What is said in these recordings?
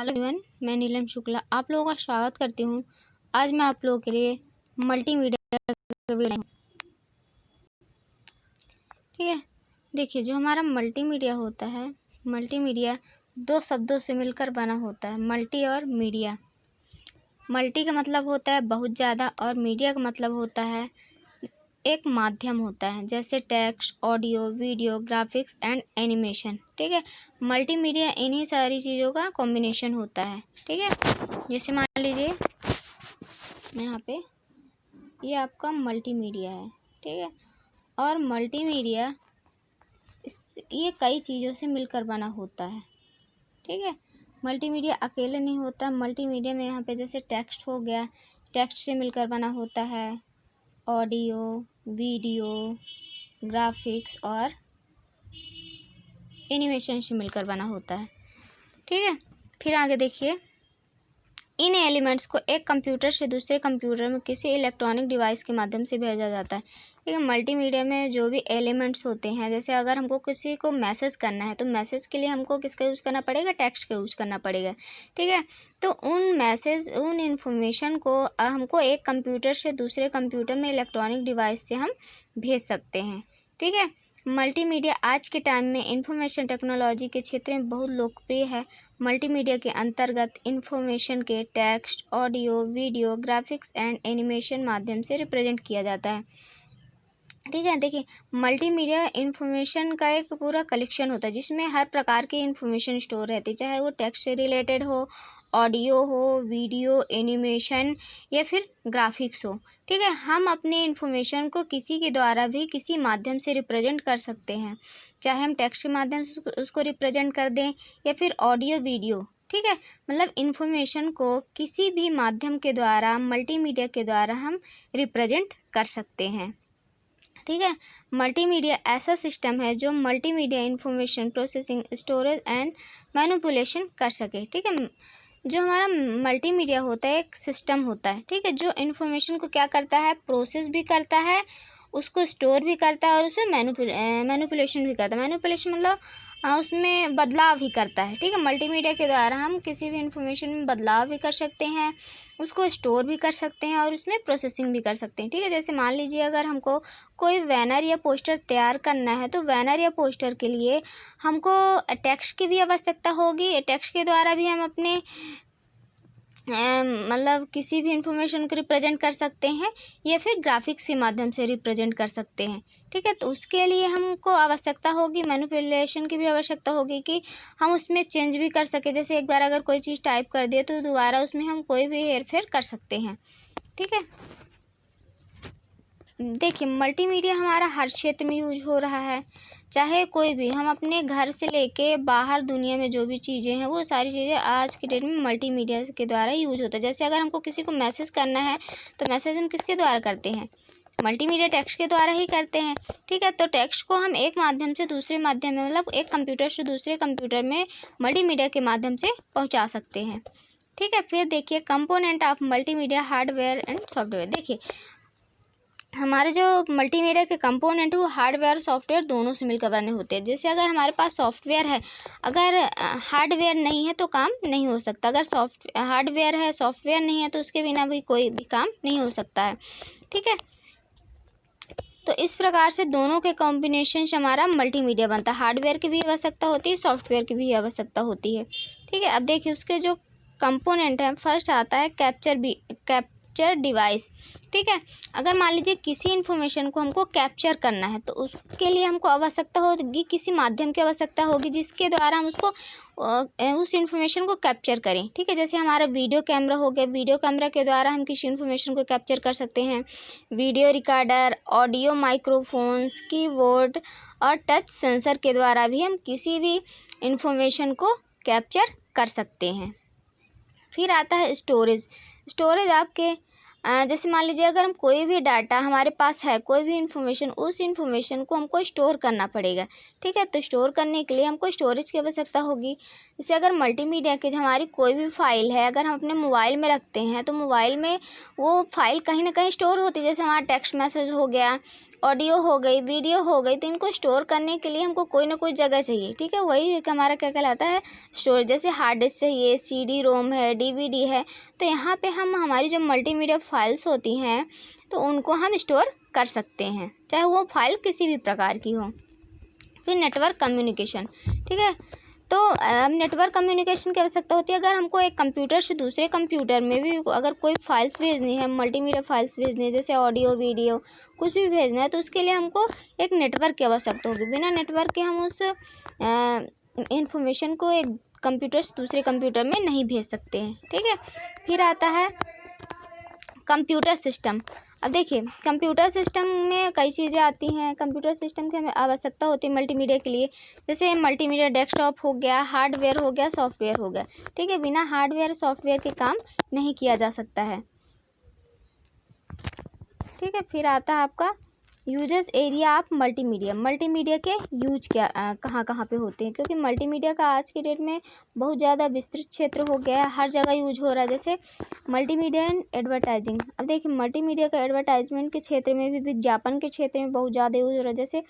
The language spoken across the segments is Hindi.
हेलो एवरीवन, मैं नीलम शुक्ला आप लोगों का स्वागत करती हूँ। आज मैं आप लोगों के लिए मल्टीमीडिया का वीडियो हूँ। ठीक है, देखिए जो हमारा मल्टीमीडिया होता है, मल्टीमीडिया दो शब्दों से मिलकर बना होता है, मल्टी और मीडिया। मल्टी का मतलब होता है बहुत ज़्यादा और मीडिया का मतलब होता है एक माध्यम होता है, जैसे text, audio, video, graphics and animation. ठीक है, मल्टीमीडिया इन्हीं सारी चीज़ों का कॉम्बिनेशन होता है। ठीक है, जैसे मान लीजिए यहाँ पे ये आपका मल्टीमीडिया है। ठीक है, और मल्टीमीडिया ये कई चीज़ों से मिलकर बना होता है। ठीक है, मल्टीमीडिया अकेले नहीं होता। मल्टीमीडिया में यहाँ पे जैसे टेक्स्ट हो गया, टेक्स्ट से मिलकर बना होता है ऑडियो, वीडियो, ग्राफिक्स और एनिमेशन से मिलकर बना होता है। ठीक है, फिर आगे देखिए, इन एलिमेंट्स को एक कंप्यूटर से दूसरे कंप्यूटर में किसी इलेक्ट्रॉनिक डिवाइस के माध्यम से भेजा जाता है। ठीक है, मल्टीमीडिया में जो भी एलिमेंट्स होते हैं, जैसे अगर हमको किसी को मैसेज करना है तो मैसेज के लिए हमको किसका यूज़ करना पड़ेगा, टेक्स्ट का यूज़ करना पड़ेगा। ठीक है, तो उन इन्फॉर्मेशन को हमको एक कंप्यूटर से दूसरे कंप्यूटर में इलेक्ट्रॉनिक डिवाइस से हम भेज सकते हैं। ठीक है, मल्टीमीडिया आज के टाइम में इंफॉर्मेशन टेक्नोलॉजी के क्षेत्र में बहुत लोकप्रिय है। मल्टीमीडिया के अंतर्गत इंफॉर्मेशन के text, audio, video, graphics and animation माध्यम से रिप्रेजेंट किया जाता है। ठीक है, देखिए मल्टीमीडिया इंफॉर्मेशन का एक पूरा कलेक्शन होता है जिसमें हर प्रकार की इंफॉर्मेशन स्टोर रहती है, चाहे वो टेक्स्ट से रिलेटेड हो, ऑडियो हो, वीडियो, एनिमेशन या फिर ग्राफिक्स हो। ठीक है, हम अपने इन्फॉर्मेशन को किसी के द्वारा भी किसी माध्यम से रिप्रेजेंट कर सकते हैं, चाहे हम टेक्स्ट के माध्यम से उसको रिप्रेजेंट कर दें या फिर ऑडियो, वीडियो। ठीक है, मतलब इन्फॉर्मेशन को किसी भी माध्यम के द्वारा, मल्टीमीडिया के द्वारा हम रिप्रेजेंट कर सकते हैं। ठीक है, मल्टीमीडिया ऐसा सिस्टम है जो multimedia information processing, storage and manipulation कर सके। ठीक है, जो हमारा मल्टीमीडिया होता है एक सिस्टम होता है। ठीक है, जो इन्फॉर्मेशन को क्या करता है, प्रोसेस भी करता है, उसको स्टोर भी करता है और उसे मैनिपुलेशन भी करता है। मैनिपुलेशन मतलब उसमें बदलाव भी करता है। ठीक है, मल्टीमीडिया के द्वारा हम किसी भी इन्फॉर्मेशन में बदलाव भी कर सकते हैं, उसको स्टोर भी कर सकते हैं और उसमें प्रोसेसिंग भी कर सकते हैं। ठीक है, जैसे मान लीजिए अगर हमको कोई बैनर या पोस्टर तैयार करना है तो बैनर या पोस्टर के लिए हमको टेक्स्ट की भी आवश्यकता होगी। टेक्स्ट के द्वारा भी हम अपने मतलब किसी भी इंफॉर्मेशन को रिप्रेजेंट कर सकते हैं या फिर ग्राफिक्स के माध्यम से रिप्रेजेंट कर सकते हैं। ठीक है, तो उसके लिए हमको आवश्यकता होगी, मैनिपुलेशन की भी आवश्यकता होगी कि हम उसमें चेंज भी कर सके। जैसे एक बार अगर कोई चीज़ टाइप कर दिए तो दोबारा उसमें हम कोई भी हेरफेर कर सकते हैं। ठीक है, देखिए मल्टीमीडिया हमारा हर क्षेत्र में यूज हो रहा है, चाहे कोई भी, हम अपने घर से लेके बाहर दुनिया में जो भी चीज़ें हैं वो सारी चीज़ें आज के डेट में मल्टीमीडिया के द्वारा यूज होता है। जैसे अगर हमको किसी को मैसेज करना है तो मैसेज हम किसके द्वारा करते हैं, मल्टीमीडिया टेक्स्ट के द्वारा ही करते हैं। ठीक है, तो टेक्स्ट को हम एक माध्यम से दूसरे माध्यम में, मतलब एक कंप्यूटर से दूसरे कंप्यूटर में मल्टीमीडिया के माध्यम से पहुँचा सकते हैं। ठीक है, फिर देखिए component of multimedia hardware and software. देखिए हमारे जो मल्टीमीडिया के कंपोनेंट है वो हार्डवेयर और सॉफ्टवेयर दोनों से मिलकर बने होते हैं। जैसे अगर हमारे पास सॉफ्टवेयर है, अगर हार्डवेयर नहीं है तो काम नहीं हो सकता। अगर हार्डवेयर है, सॉफ्टवेयर नहीं है तो उसके बिना भी कोई भी काम नहीं हो सकता है। ठीक है, तो इस प्रकार से दोनों के कॉम्बिनेशन से हमारा मल्टीमीडिया बनता है। हार्डवेयर की भी आवश्यकता होती है, सॉफ्टवेयर की भी आवश्यकता होती है। ठीक है, अब देखिए उसके जो कंपोनेंट है, फर्स्ट आता है कैप्चर डिवाइस। ठीक है, अगर मान लीजिए किसी इन्फॉर्मेशन को हमको कैप्चर करना है तो उसके लिए हमको आवश्यकता होगी, किसी माध्यम की आवश्यकता होगी जिसके द्वारा हम उसको उस इन्फॉर्मेशन को कैप्चर करें। ठीक है, जैसे हमारा वीडियो कैमरा हो गया, वीडियो कैमरा के द्वारा हम किसी इन्फॉर्मेशन को कैप्चर कर सकते हैं। Video recorder, audio microphones, keyboard और टच सेंसर के द्वारा भी हम किसी भी इन्फॉर्मेशन को कैप्चर कर सकते हैं। फिर आता है स्टोरेज। स्टोरेज आपके जैसे मान लीजिए अगर हम कोई भी डाटा हमारे पास है, कोई भी इन्फॉर्मेशन, उस इन्फॉर्मेशन को हमको स्टोर करना पड़ेगा। ठीक है, तो स्टोर करने के लिए हमको स्टोरेज की आवश्यकता होगी। जैसे अगर मल्टीमीडिया की हमारी कोई भी फाइल है, अगर हम अपने मोबाइल में रखते हैं तो मोबाइल में वो फाइल कहीं ना कहीं स्टोर होती है। जैसे हमारा टेक्स्ट मैसेज हो गया, ऑडियो हो गई, वीडियो हो गई, तो इनको स्टोर करने के लिए हमको कोई ना कोई जगह चाहिए। ठीक है, वही एक हमारा क्या कहलाता है, स्टोरेज। जैसे हार्ड डिस्क चाहिए, CD रोम है, DVD है, तो यहाँ पे हम हमारी जो मल्टीमीडिया फाइल्स होती हैं तो उनको हम स्टोर कर सकते हैं, चाहे वो फाइल किसी भी प्रकार की हो। फिर नेटवर्क कम्युनिकेशन। ठीक है, तो अब नेटवर्क कम्युनिकेशन की आवश्यकता होती है अगर हमको एक कंप्यूटर से दूसरे कंप्यूटर में भी अगर कोई फाइल्स भेजनी है, मल्टीमीडिया फाइल्स भेजनी है, जैसे ऑडियो वीडियो कुछ भी भेजना है, तो उसके लिए हमको एक नेटवर्क की आवश्यकता होगी। बिना नेटवर्क के हम उस इंफॉर्मेशन को एक कंप्यूटर से दूसरे कंप्यूटर में नहीं भेज सकते हैं। ठीक है, फिर आता है कंप्यूटर सिस्टम। अब देखिए, कंप्यूटर सिस्टम में कई चीज़ें आती हैं। कंप्यूटर सिस्टम की हमें आवश्यकता होती है मल्टीमीडिया के लिए, जैसे मल्टीमीडिया डेस्कटॉप हो गया, हार्डवेयर हो गया, सॉफ्टवेयर हो गया। ठीक है, बिना हार्डवेयर सॉफ्टवेयर के काम नहीं किया जा सकता है। ठीक है, फिर आता है आपका uses area of multimedia. Multimedia के यूज क्या कहाँ कहाँ पे होते हैं, क्योंकि मल्टीमीडिया का आज के डेट में बहुत ज़्यादा विस्तृत क्षेत्र हो गया है, हर जगह यूज हो रहा है। जैसे मल्टीमीडिया एंड एडवर्टाइजिंग। अब देखिए, मल्टीमीडिया का एडवर्टाइजमेंट के क्षेत्र में भी, विज्ञापन के क्षेत्र में बहुत ज़्यादा यूज हो रहा है। जैसे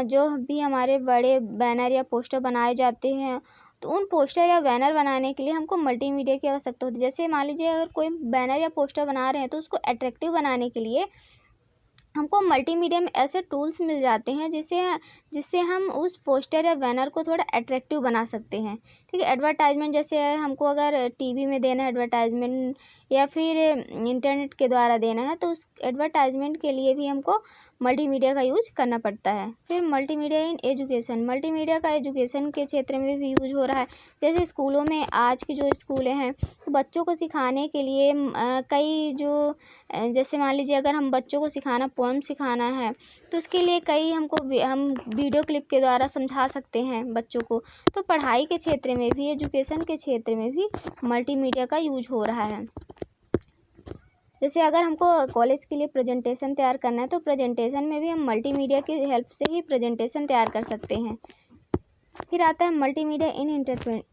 जो भी हमारे बड़े बैनर या पोस्टर बनाए जाते हैं, तो उन पोस्टर या बैनर बनाने के लिए हमको मल्टीमीडिया की आवश्यकता होती है। जैसे मान लीजिए अगर कोई बैनर या पोस्टर बना रहे हैं, तो उसको अट्रैक्टिव बनाने के लिए हमको मल्टीमीडिया में ऐसे टूल्स मिल जाते हैं जिससे हम उस पोस्टर या बैनर को थोड़ा अट्रैक्टिव बना सकते हैं। ठीक है, एडवर्टाइजमेंट जैसे हमको अगर टीवी में देना है एडवर्टाइजमेंट, या फिर इंटरनेट के द्वारा देना है, तो उस एडवर्टाइजमेंट के लिए भी हमको मल्टीमीडिया का यूज करना पड़ता है। फिर मल्टीमीडिया इन एजुकेशन। मल्टीमीडिया का एजुकेशन के क्षेत्र में भी यूज हो रहा है। जैसे स्कूलों में, आज की जो स्कूलें हैं, तो बच्चों को सिखाने के लिए कई जो जैसे मान लीजिए अगर हम बच्चों को सिखाना, पोएम सिखाना है, तो उसके लिए कई हम वीडियो क्लिप के द्वारा समझा सकते हैं बच्चों को। तो पढ़ाई के क्षेत्र में भी, एजुकेशन के क्षेत्र में भी मल्टीमीडिया का यूज हो रहा है। जैसे अगर हमको कॉलेज के लिए प्रेजेंटेशन तैयार करना है, तो प्रेजेंटेशन में भी हम मल्टीमीडिया की हेल्प से ही प्रेजेंटेशन तैयार कर सकते हैं। फिर आता है मल्टीमीडिया इन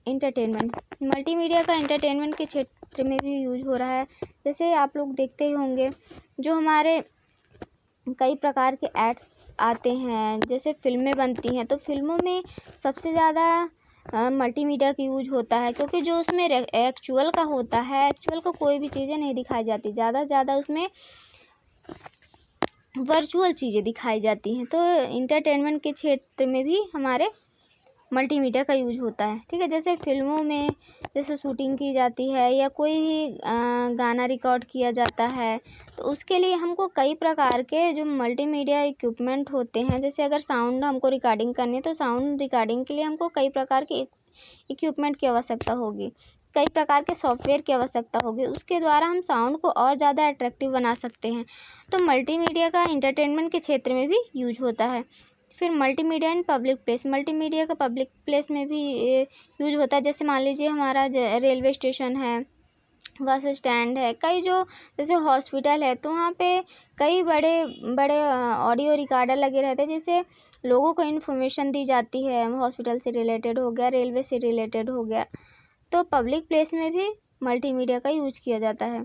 एंटरटेनमेंट। मल्टीमीडिया का एंटरटेनमेंट के क्षेत्र में भी यूज हो रहा है। जैसे आप लोग देखते ही होंगे, जो हमारे कई प्रकार के एड्स आते हैं, जैसे फिल्में बनती हैं, तो फिल्मों में सबसे ज़्यादा मल्टीमीडिया का यूज होता है, क्योंकि जो उसमें एक्चुअल का होता है, एक्चुअल को कोई भी चीज़ें नहीं दिखाई जाती, ज़्यादा से ज़्यादा उसमें वर्चुअल चीज़ें दिखाई जाती हैं। तो इंटरटेनमेंट के क्षेत्र में भी हमारे मल्टीमीडिया का यूज होता है। ठीक है, जैसे फिल्मों में जैसे शूटिंग की जाती है या कोई गाना रिकॉर्ड किया जाता है, तो उसके लिए हमको कई प्रकार के जो मल्टीमीडिया इक्विपमेंट होते हैं। जैसे अगर साउंड हमको रिकॉर्डिंग करनी है, तो साउंड रिकॉर्डिंग के लिए हमको कई प्रकार के इक्विपमेंट की आवश्यकता होगी, कई प्रकार के सॉफ्टवेयर की आवश्यकता होगी। उसके द्वारा हम साउंड को और ज़्यादा अट्रैक्टिव बना सकते हैं। तो मल्टीमीडिया का इंटरटेनमेंट के क्षेत्र में भी यूज होता है। फिर multimedia in public place. Multimedia का पब्लिक प्लेस में भी यूज होता है। जैसे मान लीजिए हमारा रेलवे स्टेशन है, बस स्टैंड है, कई जो जैसे हॉस्पिटल है, तो वहाँ पे कई बड़े बड़े ऑडियो रिकॉर्डर लगे रहते हैं, जिससे लोगों को इन्फॉर्मेशन दी जाती है, हॉस्पिटल से रिलेटेड हो गया, रेलवे से रिलेटेड हो गया। तो पब्लिक प्लेस में भी मल्टीमीडिया का यूज किया जाता है।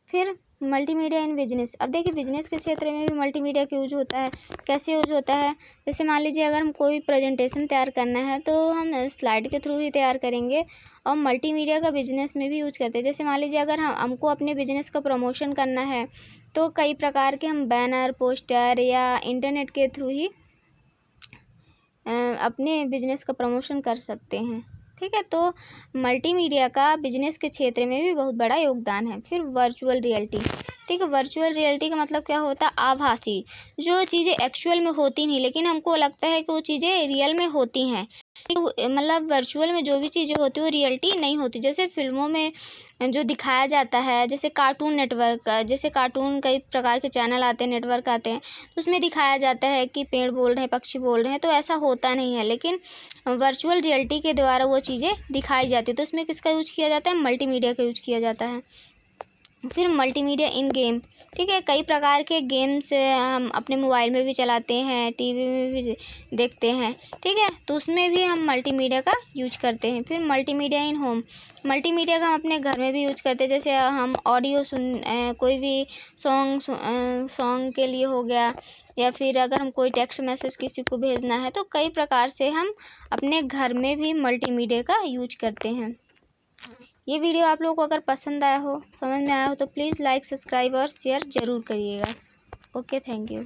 फिर मल्टीमीडिया इन बिजनेस। अब देखिए, बिजनेस के क्षेत्र में भी मल्टीमीडिया का यूज होता है। कैसे यूज होता है, जैसे मान लीजिए अगर हम कोई प्रेजेंटेशन तैयार करना है, तो हम स्लाइड के थ्रू ही तैयार करेंगे, और मल्टीमीडिया का बिजनेस में भी यूज करते हैं। जैसे मान लीजिए अगर हमको अपने बिजनेस का प्रमोशन करना है, तो कई प्रकार के हम बैनर, पोस्टर या इंटरनेट के थ्रू ही अपने बिजनेस का प्रमोशन कर सकते हैं। ठीक है, तो मल्टीमीडिया का बिजनेस के क्षेत्र में भी बहुत बड़ा योगदान है। फिर वर्चुअल रियलिटी। ठीक है, वर्चुअल रियलिटी का मतलब क्या होता है, आभासी, जो चीज़ें एक्चुअल में होती नहीं, लेकिन हमको लगता है कि वो चीज़ें रियल में होती हैं। मतलब वर्चुअल में जो भी चीज़ें होती हैं वो रियलिटी नहीं होती। जैसे फिल्मों में जो दिखाया जाता है, जैसे कार्टून नेटवर्क, जैसे कार्टून कई प्रकार के चैनल आते हैं, नेटवर्क आते हैं, तो उसमें दिखाया जाता है कि पेड़ बोल रहे हैं, पक्षी बोल रहे हैं, तो ऐसा होता नहीं है। लेकिन वर्चुअल रियलिटी के द्वारा वो चीज़ें दिखाई जाती है, तो उसमें किसका यूज किया जाता है, मल्टीमीडिया का यूज किया जाता है। फिर मल्टीमीडिया इन गेम, ठीक है, कई प्रकार के गेम्स हम अपने मोबाइल में भी चलाते हैं, टीवी में भी देखते हैं, ठीक है, तो उसमें भी हम मल्टीमीडिया का यूज करते हैं। फिर मल्टीमीडिया इन होम, मल्टीमीडिया का हम अपने घर में भी यूज करते हैं, जैसे हम ऑडियो कोई भी सॉन्ग के लिए हो गया, या फिर अगर हम कोई टेक्स्ट मैसेज किसी को भेजना है, तो कई प्रकार से हम अपने घर में भी मल्टीमीडिया का यूज करते हैं। ये वीडियो आप लोगों को अगर पसंद आया हो, समझ में आया हो, तो प्लीज़ लाइक, सब्सक्राइब और शेयर ज़रूर करिएगा। Okay, thank you.